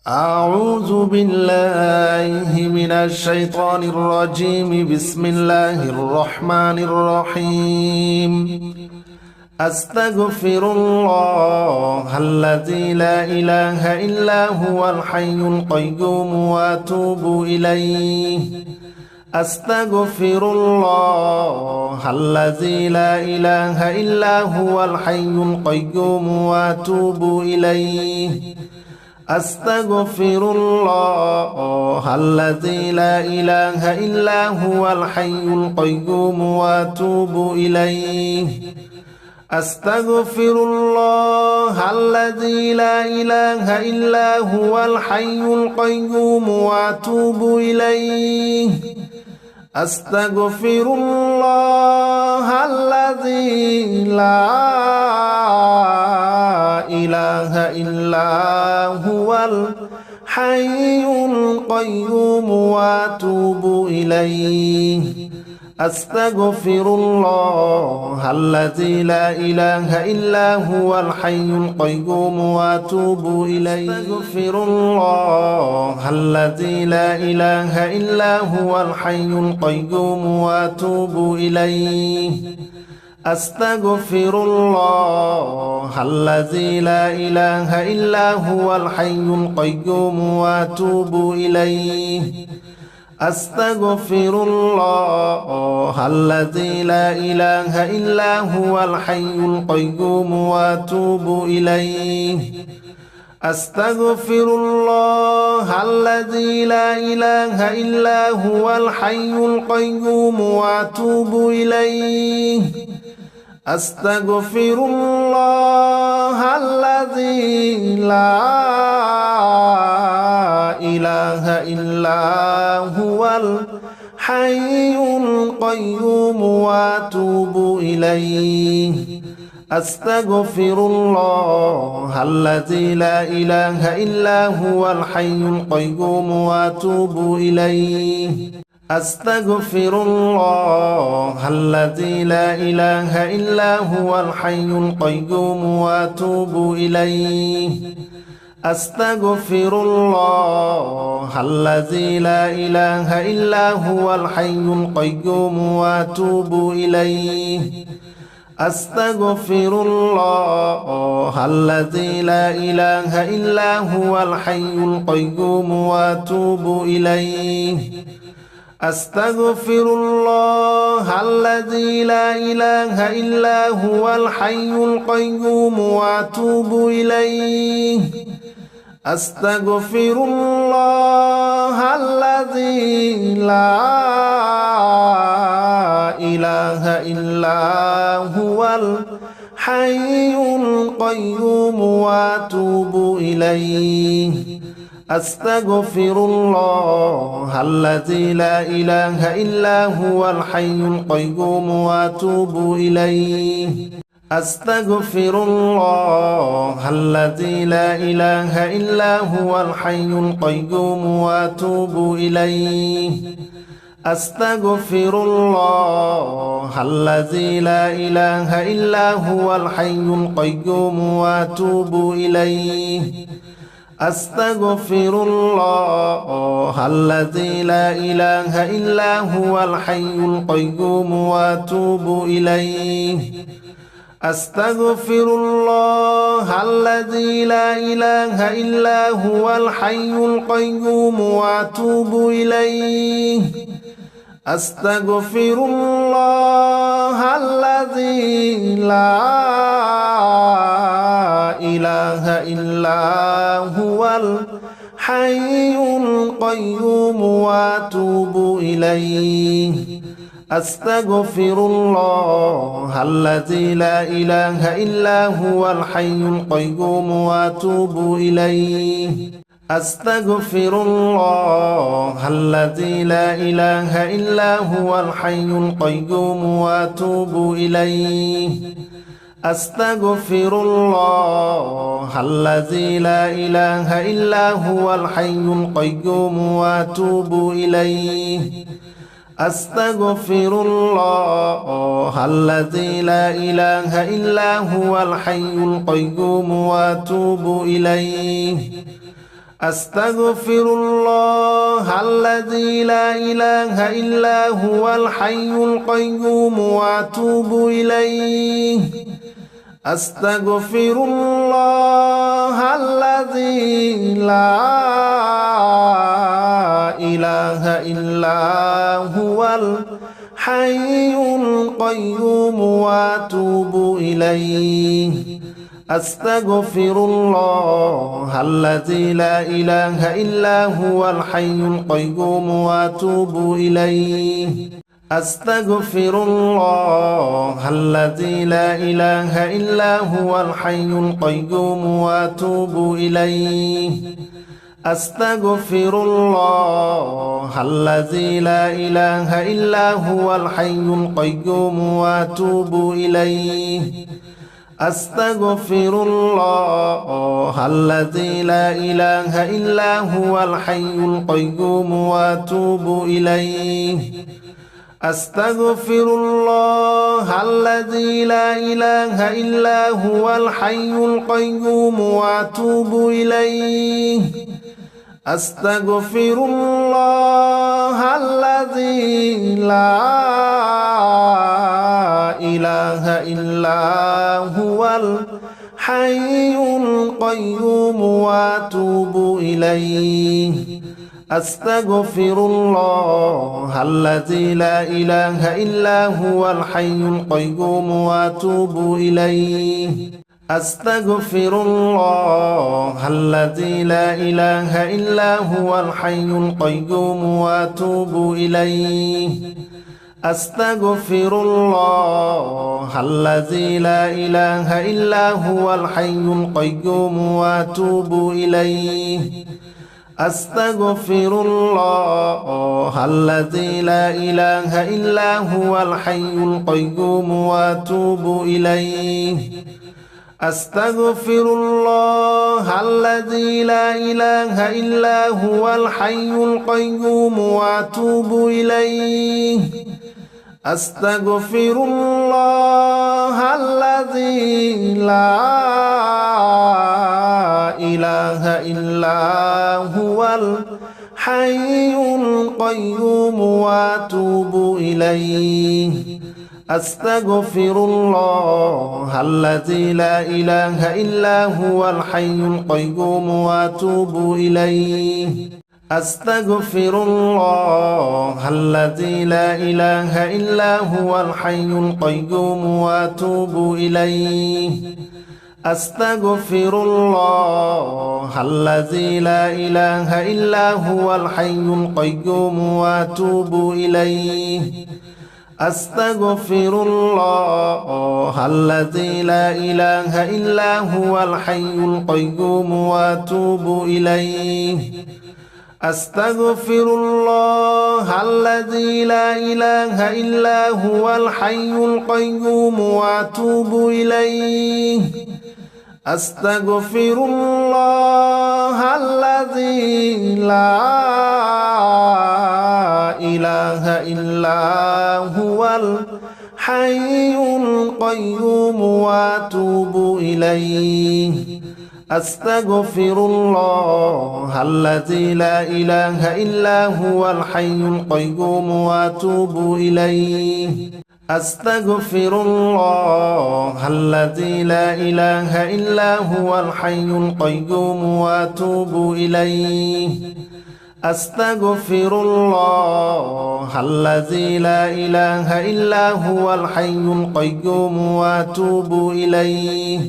أعوذ بالله من الشيطان الرجيم. بسم الله الرحمن الرحيم. أستغفر الله الذي لا إله إلا هو الحي القيوم وأتوب إليه. أستغفر الله الذي لا إله إلا هو الحي القيوم وأتوب إليه. أستغفر الله الذي لا إله إلا هو الحي القيوم وأتوب إليه. أستغفر الله الذي لا إله إلا هو الحي القيوم وأتوب إليه. أستغفر الله الذي لا إله إلا هو الحي القيوم وأتوب إليه. أستغفر الله الذي لا إله إلا هو الحي القيوم وأتوب إليه. أستغفر الله الذي لا إله إلا هو الحي القيوم وأتوب إليه. أستغفر الله الذي لا إله إلا هو الحي القيوم وأتوب إليه. أستغفر الله الذي لا إله إلا هو الحي القيوم وأتوب إليه. أستغفر الله الذي لا إله إلا هو الحي القيوم وأتوب إليه. أستغفر الله الذي لا إله إلا هو الحي القيوم وأتوب إليه. أستغفر الله الذي لا إله إلا هو الحي القيوم وأتوب إليه. أستغفر الله الذي لا إله إلا هو الحي القيوم وأتوب إليه. أستغفر الله الذي لا إله إلا هو الحي القيوم وأتوب إليه. أستغفر الله الذي لا إله إلا هو الحي القيوم وأتوب إليه. أستغفر الله الذي لا إله إلا هو الحي القيوم وأتوب إليه. أستغفر الله الذي لا إله إلا هو الحي القيوم وأتوب إليه. أستغفر الله الذي لا إله إلا هو الحي القيوم وأتوب إليه. أستغفر الله الذي لا إله إلا هو الحي القيوم وأتوب إليه. أستغفر الله الذي لا إله إلا هو الحي القيوم وأتوب إليه. أستغفر الله الذي لا إله إلا هو الحي القيوم وأتوب إليه. أستغفر الله الذي لا إله إلا هو الحي القيوم وأتوب إليه. أستغفر الله الذي لا إله إلا هو الحي القيوم وأتوب إليه. أستغفر الله الذي لا إله إلا هو الحي القيوم وأتوب إليه. أستغفر الله الذي لا إله إلا هو الحي القيوم وأتوب إليه. أستغفر الله الذي لا إله إلا هو الحي القيوم وأتوب إليه. أستغفر الله الذي لا إله إلا هو الحي القيوم وأتوب إليه. أستغفر الله الذي لا إله إلا هو الحي القيوم وأتوب إليه أستغفر الله الذي لا إله إلا هو الحي القيوم وأتوب إليه أستغفر الله الذي لا إله إلا هو الحي القيوم وأتوب إليه أستغفر الله الذي لا إله إلا هو الحي القيوم وأتوب إليه أستغفر الله الذي لا إله إلا هو الحي القيوم وأتوب إليه أستغفر الله الذي لا إله إلا هو الحي القيوم وأتوب إليه أستغفر الله الذي لا إله إلا هو الحي القيوم وأتوب إليه أستغفر الله الذي لا إله إلا هو الحي القيوم وأتوب إليه أستغفر الله الذي لا إله إلا هو الحي القيوم وأتوب إليه أستغفر الله الذي لا إله إلا هو الحي القيوم وأتوب إليه أستغفر الله الذي لا إله إلا هو الحي القيوم وأتوب إليه أستغفر الله الذي لا إله إلا هو الحي القيوم وأتوب إليه أستغفر الله الذي لا إله إلا هو الحي القيوم وأتوب إليه أستغفر الله الذي لا إله إلا هو الحي القيوم وأتوب إليه أستغفر الله الذي لا إله إلا هو الحي القيوم وأتوب إليه أستغفر الله الذي لا إله إلا هو الحي القيوم وأتوب إليه أستغفر الله الذي لا إله إلا هو الحي القيوم وأتوب إليه أستغفر الله الذي لا إله إلا هو الحي القيوم وأتوب إليه أستغفر الله الذي لا إله إلا هو الحي القيوم وأتوب إليه أستغفر الله الذي لا إله إلا هو الحي القيوم وأتوب إليه أستغفر الله الذي لا إله إلا هو الحي القيوم وأتوب إليه أستغفر الله الذي لا إله إلا هو الحي القيوم وأتوب إليه أستغفر الله الذي لا إله إلا هو الحي القيوم وأتوب إليه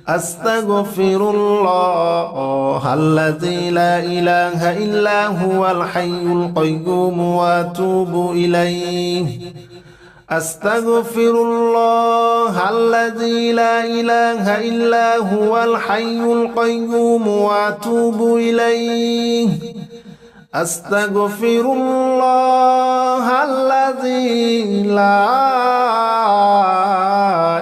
أستغفر الله الذي لا إله إلا هو الحي القيوم وأتوب إليه أستغفر الله الذي لا إله إلا هو الحي القيوم وأتوب إليه أستغفر الله الذي لا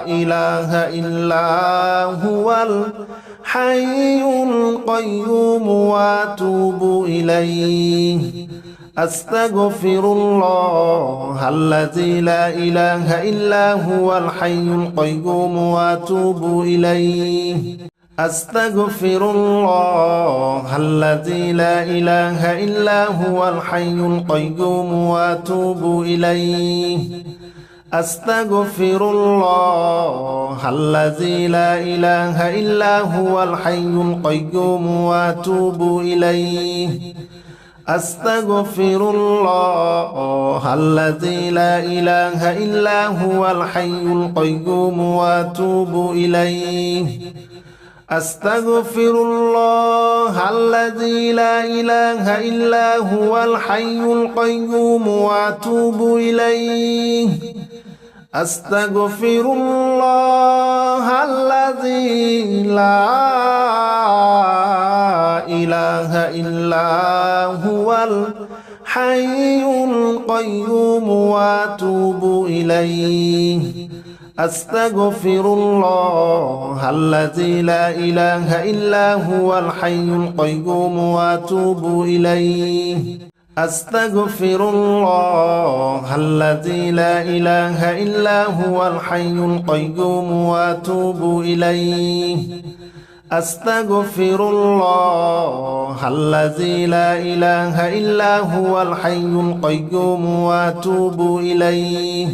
إله إلا هو الحي القيوم وأتوب إليه أستغفر الله الذي لا إله إلا هو الحي القيوم وأتوب إليه أستغفر الله الذي لا إله إلا هو الحي القيوم وأتوب إليه أستغفر الله الذي لا إله إلا هو الحي القيوم وأتوب إليه أستغفر الله الذي لا إله إلا هو الحي القيوم وأتوب إليه أستغفر الله الذي لا إله إلا هو الحي القيوم وأتوب إليه أستغفر الله الذي لا إله إلا هو الحي القيوم وأتوب إليه أستغفر الله الذي لا إله إلا هو الحي القيوم وأتوب إليه أستغفر الله الذي لا إله إلا هو الحي القيوم وأتوب إليه أستغفر الله الذي لا إله إلا هو الحي القيوم وأتوب إليه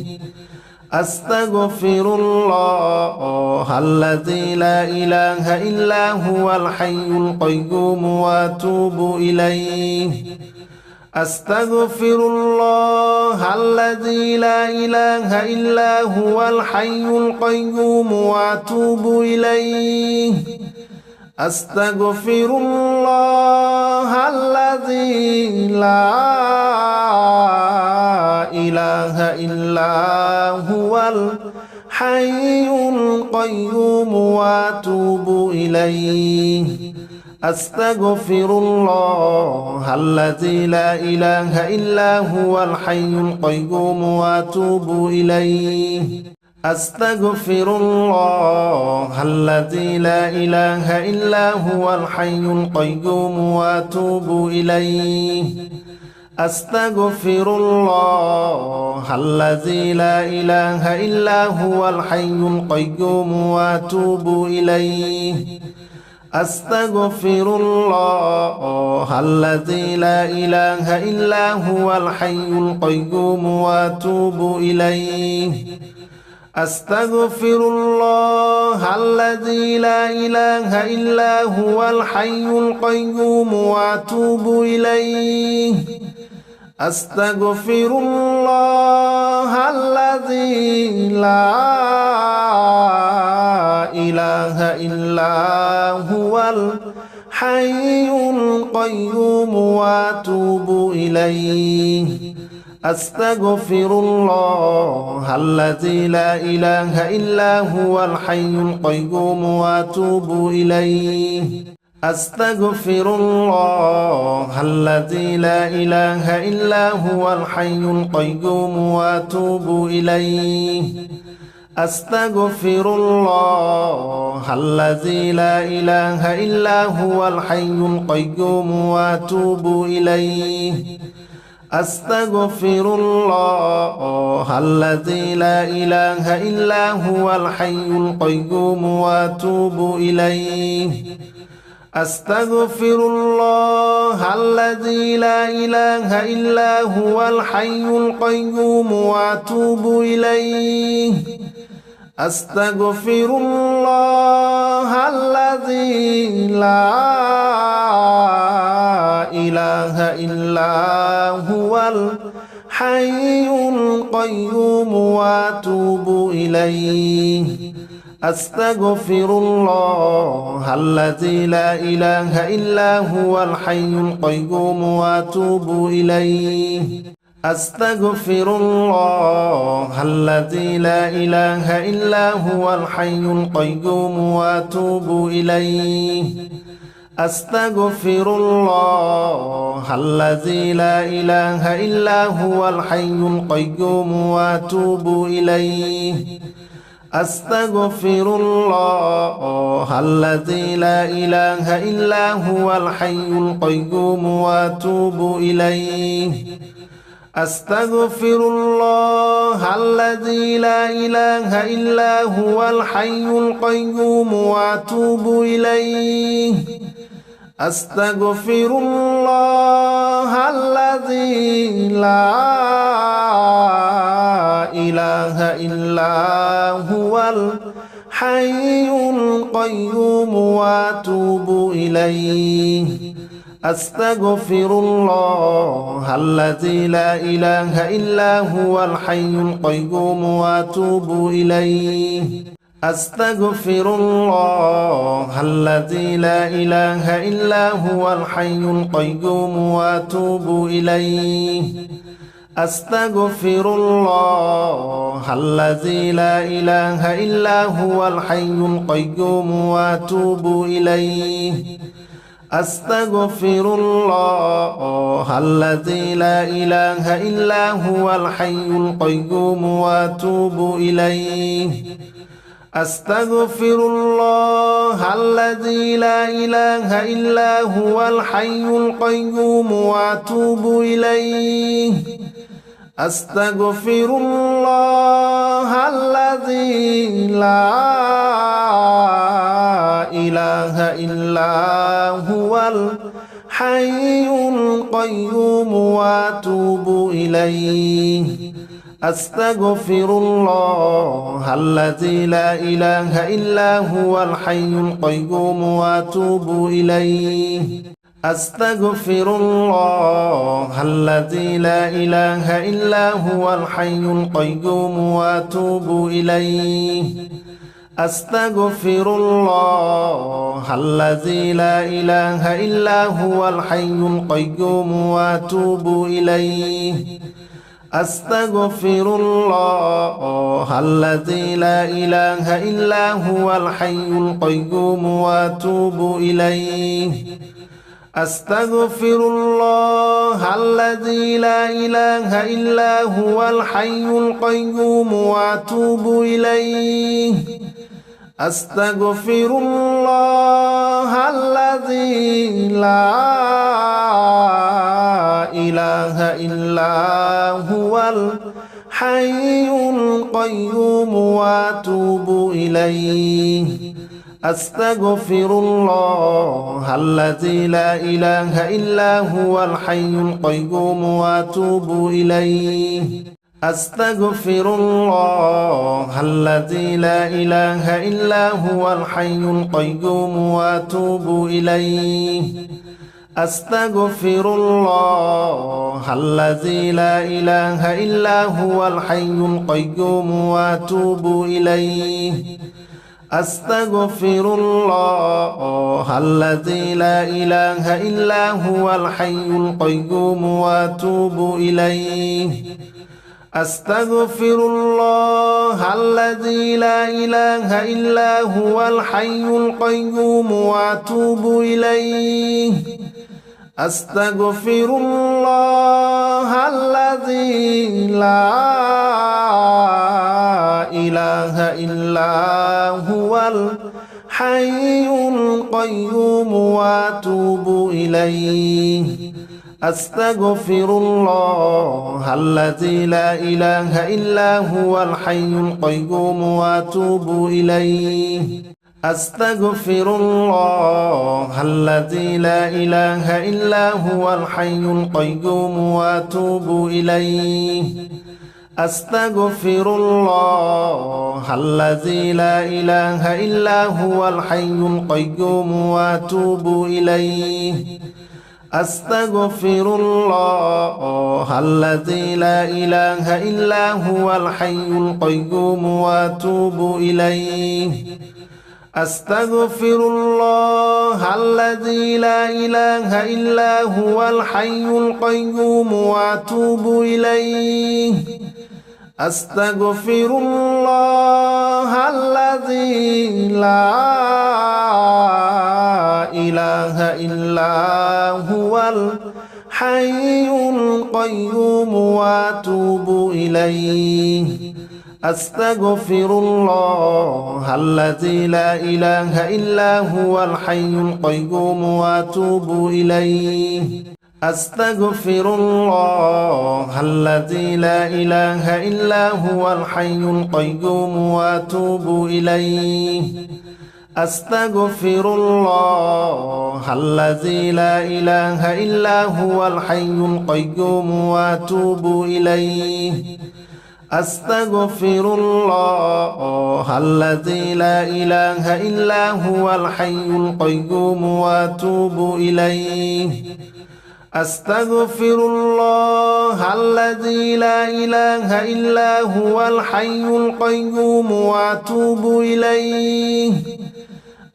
أستغفر الله الذي لا إله إلا هو الحي القيوم وأتوب إليه أستغفر الله الذي لا إله إلا هو الحي القيوم وأتوب إليه أستغفر الله الذي لا إله إلا هو الحي القيوم وأتوب إليه أستغفر الله الذي لا إله إلا هو الحي القيوم وأتوب إليه أستغفر الله الذي لا إله إلا هو الحي القيوم وأتوب إليه أستغفر الله الذي لا إله إلا هو الحي القيوم وأتوب إليه أستغفر الله الذي لا إله إلا هو الحي القيوم وأتوب إليه أستغفر الله الذي لا إله إلا هو الحي القيوم وأتوب إليه أستغفر الله الذي لا إله إلا هو الحي القيوم وأتوب إليه أستغفر الله الذي لا إله إلا هو الحي القيوم وأتوب إليه أستغفر الله الذي لا إله إلا هو الحي القيوم وأتوب إليه أستغفر الله الذي لا إله إلا هو الحي القيوم وأتوب إليه أستغفر الله الذي لا إله إلا هو الحي القيوم وأتوب إليه أستغفر الله الذي لا إله إلا هو الحي القيوم وأتوب إليه أستغفر الله الذي لا إله إلا هو الحي القيوم وأتوب إليه أستغفر الله الذي لا إله إلا هو الحي القيوم وأتوب إليه أستغفر الله الذي لا إله إلا هو الحي القيوم وأتوب إليه أستغفر الله الذي لا إله إلا هو الحي القيوم وأتوب إليه أستغفر الله الذي لا إله إلا هو الحي القيوم وأتوب إليه أستغفر الله الذي لا إله إلا هو الحي القيوم وأتوب إليه أستغفر الله الذي لا إله إلا هو الحي القيوم وأتوب إليه أستغفر الله الذي لا إله إلا هو الحي القيوم وأتوب إليه أستغفر الله الذي لا إله إلا هو الحي القيوم وأتوب إليه أستغفر الله الذي لا إله إلا هو الحي القيوم وأتوب إليه أستغفر الله الذي لا إله إلا هو الحي القيوم وأتوب إليه أستغفر الله الذي لا إله إلا هو الحي القيوم وأتوب إليه أستغفر الله الذي لا إله إلا هو الحي القيوم وأتوب إليه أستغفر الله الذي لا إله إلا هو الحي القيوم وأتوب إليه أستغفر الله الذي لا إله إلا هو الحي القيوم وأتوب إليه أستغفر الله الذي لا إله إلا هو الحي القيوم وأتوب إليه أستغفر الله الذي لا إله إلا هو الحي القيوم وأتوب إليه أستغفر الله الذي لا إله إلا هو الحي القيوم وأتوب إليه أستغفر الله الذي لا إله إلا هو الحي القيوم وأتوب إليه أستغفر الله الذي لا إله إلا هو الحي القيوم وأتوب إليه أستغفر الله الذي لا إله إلا هو الحي القيوم وأتوب إليه أستغفر الله الذي لا إله إلا هو الحي القيوم وأتوب إليه أستغفر الله الذي لا إله إلا هو الحي القيوم وأتوب إليه أستغفر الله الذي لا إله إلا هو الحي القيوم وأتوب إليه أستغفر الله الذي لا إله إلا هو الحي القيوم وأتوب إليه أستغفر الله الذي لا إله إلا هو الحي القيوم وأتوب إليه أستغفر الله الذي لا إله إلا هو الحي القيوم وأتوب إليه أستغفر الله الذي لا إله إلا هو الحي القيوم وأتوب إليه أستغفر الله الذي لا إله إلا هو الحي القيوم وأتوب إليه أستغفر الله الذي لا إله إلا هو الحي القيوم وأتوب إليه أستغفر الله الذي لا إله إلا هو الحي القيوم وأتوب إليه أستغفر الله الذي لا إله إلا هو الحي القيوم وأتوب إليه أستغفر الله الذي لا إله إلا هو الحي القيوم وأتوب إليه أستغفر الله الذي لا إله إلا هو الحي القيوم وأتوب إليه أستغفر الله الذي لا إله إلا هو الحي القيوم وأتوب إليه أستغفر الله الذي لا إله إلا هو الحي القيوم وأتوب إليه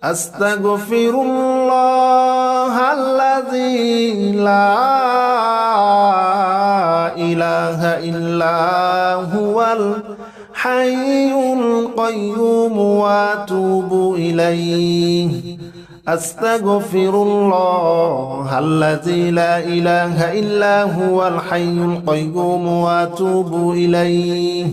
أستغفر الله الذي لا إله إلا هو الحي القيوم وأتوب إليه أستغفر الله الذي لا إله إلا هو الحي القيوم وأتوب إليه